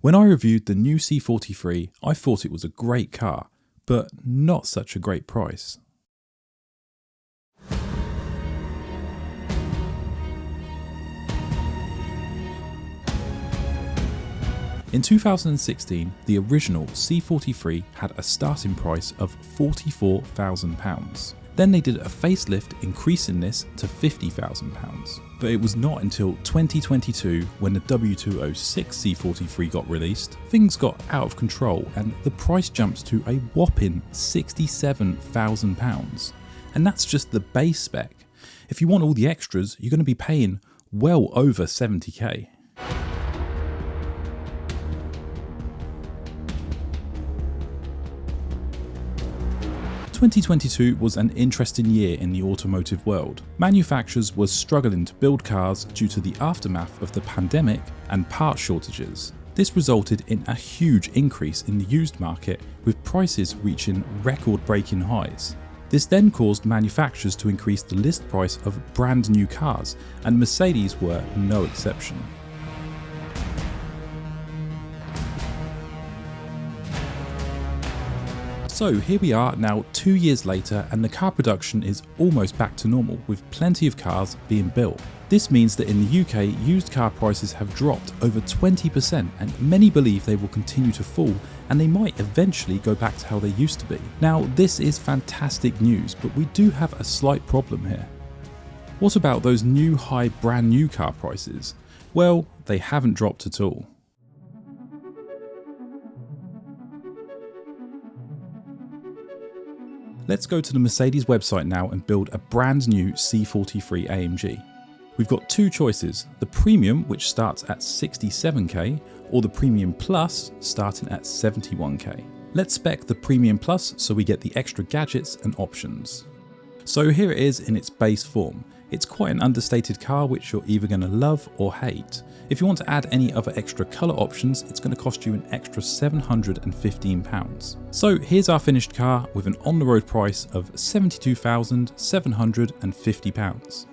When I reviewed the new C43, I thought it was a great car, but not such a great price. In 2016, the original C43 had a starting price of £44,000. Then they did a facelift increasing this to £50,000. But it was not until 2022, when the W206 C43 got released, things got out of control and the price jumped to a whopping £67,000. And that's just the base spec. If you want all the extras, you're going to be paying well over 70k. 2022 was an interesting year in the automotive world. Manufacturers were struggling to build cars due to the aftermath of the pandemic and part shortages. This resulted in a huge increase in the used market, with prices reaching record-breaking highs. This then caused manufacturers to increase the list price of brand new cars, and Mercedes were no exception. So here we are now 2 years later, and the car production is almost back to normal, with plenty of cars being built. This means that in the UK, used car prices have dropped over 20%, and many believe they will continue to fall, and they might eventually go back to how they used to be. Now, this is fantastic news, but we do have a slight problem here. What about those new high brand new car prices? Well, they haven't dropped at all. Let's go to the Mercedes website now and build a brand new C43 AMG. We've got two choices, the Premium, which starts at 67k, or the Premium Plus, starting at 71k. Let's spec the Premium Plus so we get the extra gadgets and options. So here it is in its base form. It's quite an understated car which you're either going to love or hate. If you want to add any other extra colour options, it's going to cost you an extra £715. So here's our finished car with an on-the-road price of £72,750.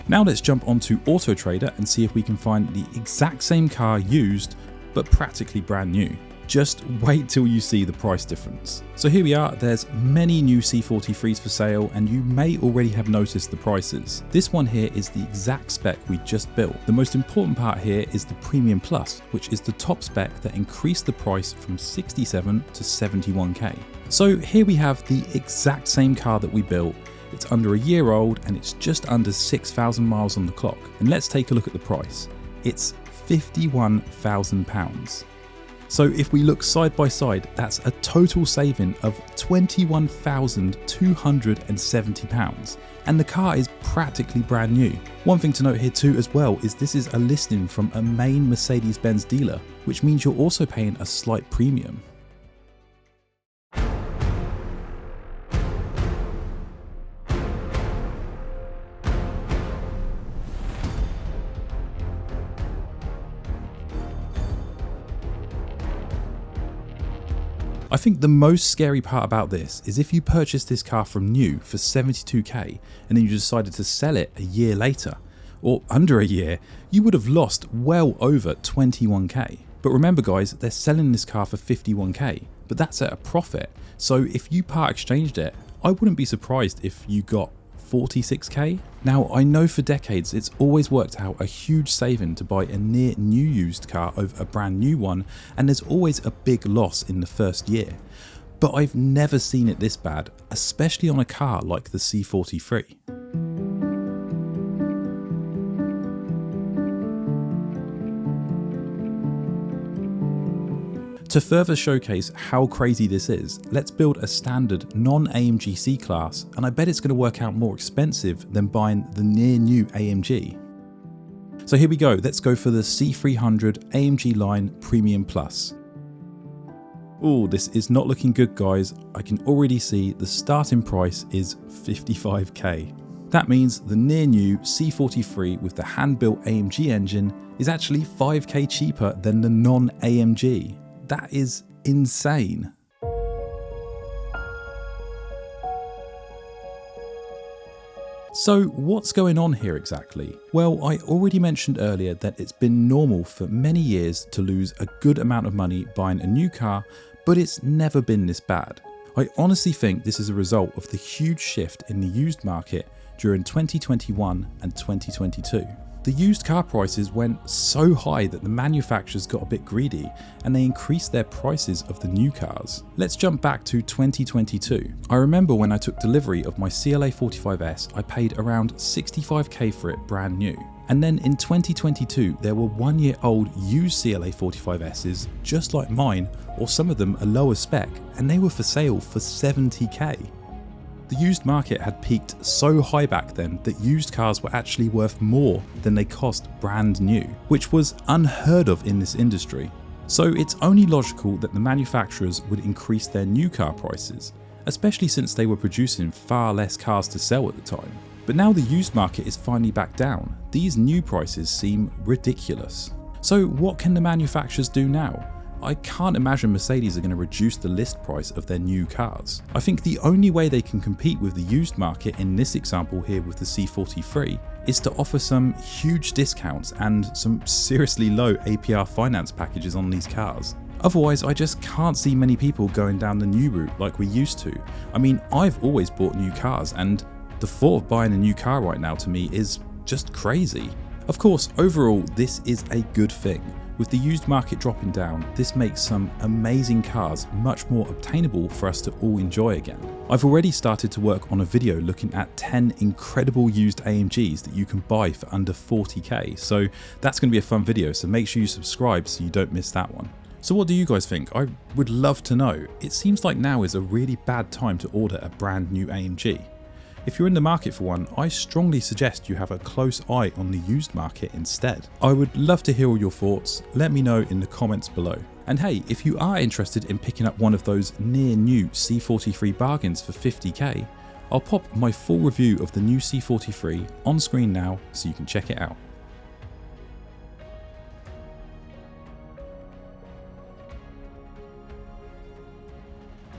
Now let's jump onto Auto Trader and see if we can find the exact same car used, but practically brand new. Just wait till you see the price difference. So here we are, there's many new C43s for sale, and you may already have noticed the prices. This one here is the exact spec we just built. The most important part here is the Premium Plus, which is the top spec that increased the price from 67 to 71k. So here we have the exact same car that we built. It's under a year old and it's just under 6,000 miles on the clock. And let's take a look at the price. It's £51,000. So if we look side by side, that's a total saving of £21,270, and the car is practically brand new. One thing to note here too as well is this is a listing from a main Mercedes Benz dealer, which means you're also paying a slight premium. I think the most scary part about this is if you purchased this car from new for 72k and then you decided to sell it a year later, or under a year, you would have lost well over 21k. But remember guys, they're selling this car for 51k, but that's at a profit. So if you part exchanged it, I wouldn't be surprised if you got 46k. Now I know for decades it's always worked out a huge saving to buy a near new used car over a brand new one, and there's always a big loss in the first year. But I've never seen it this bad, especially on a car like the C43. To further showcase how crazy this is, let's build a standard non-AMG C-Class, and I bet it's going to work out more expensive than buying the near new AMG. So here we go, let's go for the C300 AMG line Premium Plus. Oh, this is not looking good guys, I can already see the starting price is 55k. That means the near new C43 with the hand-built AMG engine is actually 5k cheaper than the non-AMG. That is insane. So what's going on here exactly? Well, I already mentioned earlier that it's been normal for many years to lose a good amount of money buying a new car, but it's never been this bad. I honestly think this is a result of the huge shift in the used market during 2021 and 2022. The used car prices went so high that the manufacturers got a bit greedy and they increased their prices of the new cars. Let's jump back to 2022. I remember when I took delivery of my CLA45s, I paid around 65k for it brand new. And then in 2022, there were 1 year old used CLA45s just like mine, or some of them a lower spec, and they were for sale for 70k. The used market had peaked so high back then that used cars were actually worth more than they cost brand new, which was unheard of in this industry. So it's only logical that the manufacturers would increase their new car prices, especially since they were producing far less cars to sell at the time. But now the used market is finally back down, these new prices seem ridiculous. So what can the manufacturers do now? I can't imagine Mercedes are going to reduce the list price of their new cars. I think the only way they can compete with the used market in this example here with the C43 is to offer some huge discounts and some seriously low APR finance packages on these cars. Otherwise, I just can't see many people going down the new route like we used to. I mean, I've always bought new cars, and the thought of buying a new car right now to me is just crazy. Of course, overall, this is a good thing. With the used market dropping down, this makes some amazing cars much more obtainable for us to all enjoy again. I've already started to work on a video looking at 10 incredible used AMGs that you can buy for under 40k, so that's going to be a fun video, so make sure you subscribe so you don't miss that one. So what do you guys think? I would love to know. It seems like now is a really bad time to order a brand new AMG. If you're in the market for one, I strongly suggest you have a close eye on the used market instead. I would love to hear all your thoughts, let me know in the comments below. And hey, if you are interested in picking up one of those near new C43 bargains for 50k, I'll pop my full review of the new C43 on screen now so you can check it out.